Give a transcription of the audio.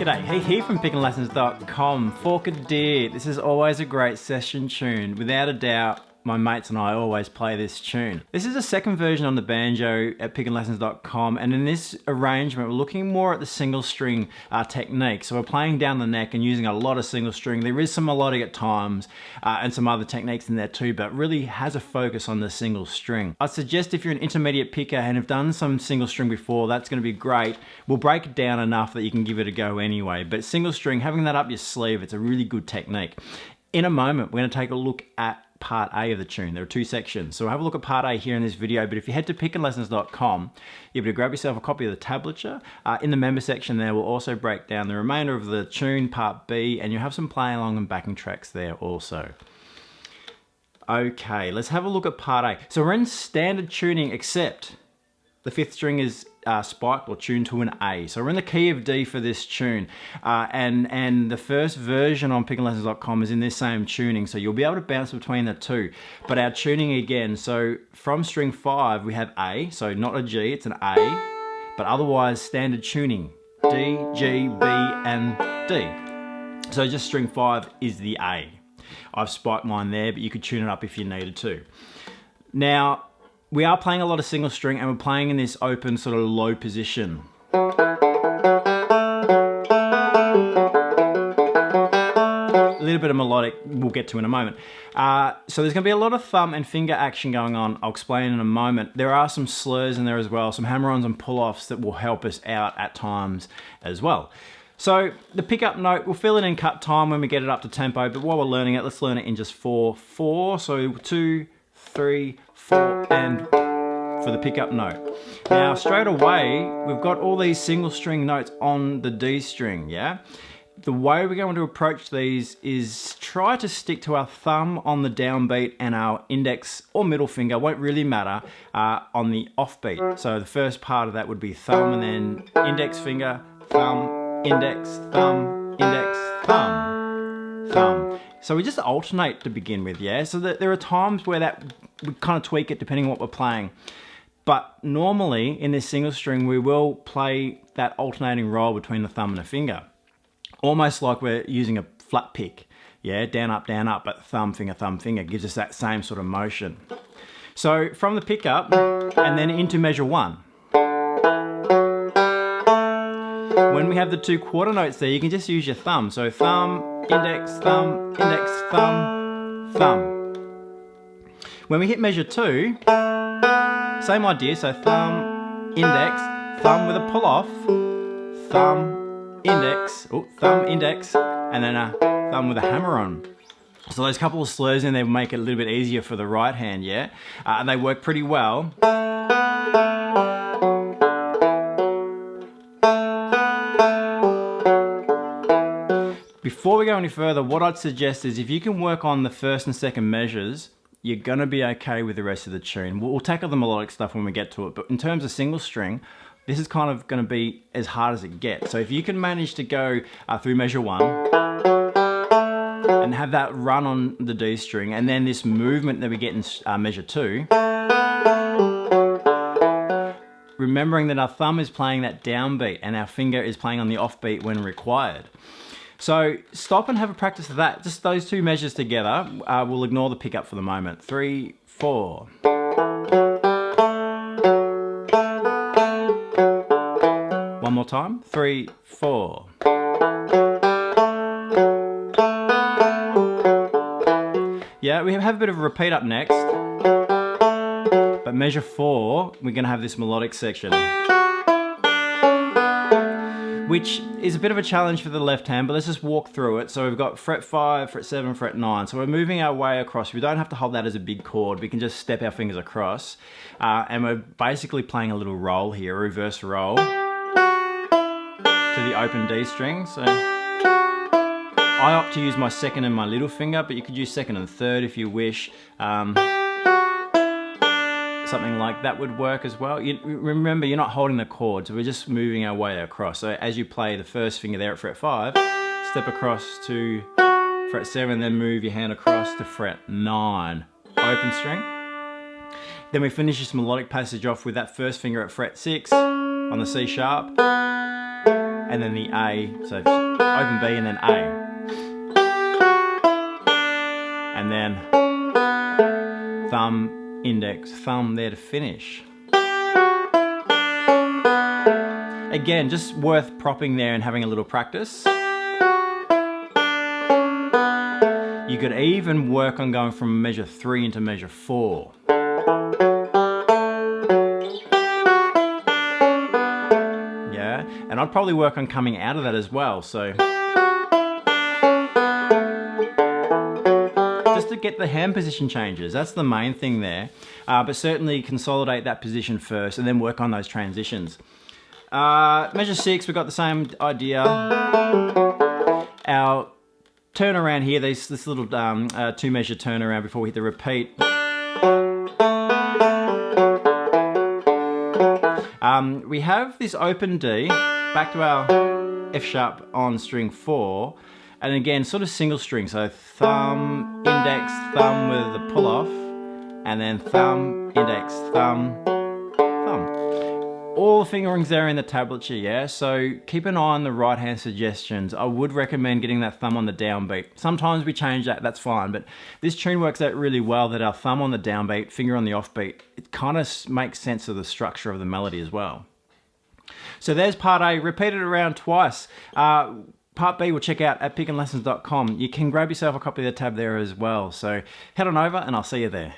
G'day, Heath here from PickinLessons.com. Fork a deer. This is always a great session tune. Without a doubt, my mates and I always play this tune. This is a second version on the banjo at PickinLessons.com, and in this arrangement we're looking more at the single string technique. So we're playing down the neck and using a lot of single string. There is some melodic at times and some other techniques in there too, but really has a focus on the single string. I'd suggest if you're an intermediate picker and have done some single string before, that's going to be great. We'll break it down enough that you can give it a go anyway, but single string, having that up your sleeve, it's a really good technique. In a moment, we're going to take a look at part A of the tune. There are two sections. So we'll have a look at part A here in this video, but if you head to PickinLessons.com, you'll be able to grab yourself a copy of the tablature. In the member section there, we'll also break down the remainder of the tune, part B, and you'll have some play along and backing tracks there also. Okay, let's have a look at part A. So we're in standard tuning, except the fifth string is spiked or tuned to an A. So we're in the key of D for this tune. And the first version on PickinLessons.com is in this same tuning, so you'll be able to bounce between the two. But our tuning again, so from string 5 we have A, so not a G, it's an A, but otherwise standard tuning, D, G, B, and D. So just string 5 is the A. I've spiked mine there, but you could tune it up if you needed to. Now, we are playing a lot of single string and we're playing in this open sort of low position. A little bit of melodic we'll get to in a moment. So there's going to be a lot of thumb and finger action going on. I'll explain in a moment. There are some slurs in there as well, some hammer-ons and pull-offs that will help us out at times as well. So the pickup note, we'll fill it in cut time when we get it up to tempo, but while we're learning it, let's learn it in just 4/4. So 2, 3, 4, and for the pickup note. Now straight away we've got all these single string notes on the D string, yeah? The way we're going to approach these is try to stick to our thumb on the downbeat and our index or middle finger, won't really matter, on the offbeat. So the first part of that would be thumb and then index finger, thumb, index, thumb, index, thumb, thumb. So we just alternate to begin with, yeah? So that there are times where we kind of tweak it depending on what we're playing. But normally in this single string, we will play that alternating roll between the thumb and the finger. Almost like we're using a flat pick, yeah? Down, up, but thumb, finger gives us that same sort of motion. So from the pickup and then into measure 1. When we have the two quarter notes there, you can just use your thumb. So thumb, index, thumb, thumb. When we hit measure 2, same idea. So thumb, index, thumb with a pull off, thumb, index, and then a thumb with a hammer on. So those couple of slurs in there will make it a little bit easier for the right hand, yeah? And they work pretty well. Before we go any further, what I'd suggest is if you can work on the first and second measures, you're going to be okay with the rest of the tune. We'll tackle the melodic stuff when we get to it, but in terms of single string, this is kind of going to be as hard as it gets. So if you can manage to go through measure 1 and have that run on the D string, and then this movement that we get in measure 2, remembering that our thumb is playing that downbeat and our finger is playing on the offbeat when required. So stop and have a practice of that. Just those two measures together. We'll ignore the pickup for the moment. 3, 4. One more time. 3, 4. Yeah, we have a bit of a repeat up next. But measure 4, we're going to have this melodic section. which is a bit of a challenge for the left hand, but let's just walk through it. So we've got fret 5, fret 7, fret 9. So we're moving our way across. We don't have to hold that as a big chord. We can just step our fingers across. And we're basically playing a little roll here, a reverse roll to the open D string. So I opt to use my second and my little finger, but you could use second and third if you wish. Something like that would work as well. Remember, you're not holding the chord, so we're just moving our way across. So as you play the first finger there at fret 5, step across to fret 7, then move your hand across to fret 9, open string. Then we finish this melodic passage off with that first finger at fret 6 on the C sharp, and then the A, so open B and then A. And then thumb, index, thumb there to finish. Again, just worth propping there and having a little practice. You could even work on going from measure 3 into measure 4. Yeah, and I'd probably work on coming out of that as well, so to get the hand position changes. That's the main thing there. But certainly consolidate that position first and then work on those transitions. Measure 6, we've got the same idea. Our turnaround here, this little 2-measure turnaround before we hit the repeat. We have this open D, back to our F sharp on string 4. And again, sort of single string, so thumb, index, thumb with the pull off, and then thumb, index, thumb, thumb. All the fingerings there in the tablature, yeah? So keep an eye on the right hand suggestions. I would recommend getting that thumb on the downbeat. Sometimes we change that, that's fine, but this tune works out really well that our thumb on the downbeat, finger on the offbeat, it kind of makes sense of the structure of the melody as well. So there's part A, repeat it around twice. Part B we'll check out at pickinlessons.com. You can grab yourself a copy of the tab there as well. So head on over and I'll see you there.